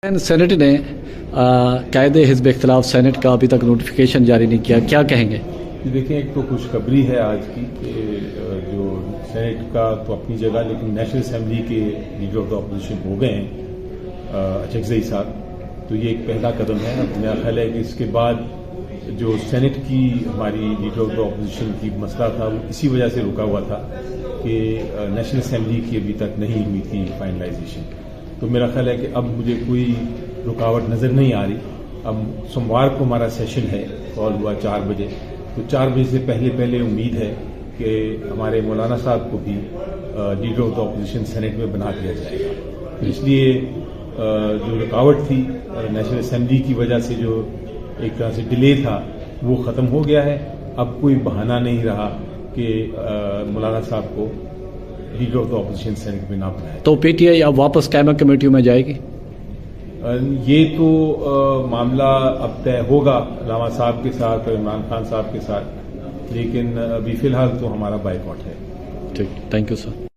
Saint نے قائد حزب اختلاف سینٹ کا ابھی تک نوٹیفیکیشن جاری نہیں کیا، کیا کہیں گے؟ دیکھیں، ایک تو خوشخبری ہے آج کی کہ جو سینٹ کا تو اپنی جگہ، لیکن نیشنل اسمبلی کے لیڈر آف دا اپوزیشن ہو گئے ہیں اچکزئی صاحب، تو یہ ایک پہلا قدم ہے۔ میرا خیال ہے کہ اس کے بعد جو سینٹ کی ہماری لیڈر آف دا اپوزیشن کی مسئلہ تھا وہ اسی وجہ سے رکا ہوا تھا کہ نیشنل اسمبلی کی ابھی تک نہیں ہوئی تھی فائنلائزیشن۔ تو میرا خیال ہے کہ اب مجھے کوئی رکاوٹ نظر نہیں آ رہی۔ اب سوموار کو ہمارا سیشن ہے، کال ہوا 4 بجے، تو 4 بجے سے پہلے امید ہے کہ ہمارے مولانا صاحب کو بھی leader of the opposition Senate میں بنا دیا جائے گا۔ اس لیے جو رکاوٹ تھی نیشنل اسمبلی کی وجہ سے، جو ایک طرح سے ڈیلے تھا، وہ ختم ہو گیا ہے۔ اب کوئی بہانہ نہیں رہا کہ مولانا صاحب کو leader of the opposition Senate میں نہ بنایا۔ تو پی ٹی آئی اب واپس قائمہ کمیٹیوں میں جائے گی؟ یہ تو معاملہ اب طے ہوگا علامہ صاحب کے ساتھ اور عمران خان صاحب کے ساتھ، لیکن ابھی فی الحال تو ہمارا بائیکاٹ ہے۔ ٹھیک، تھینک یو سر۔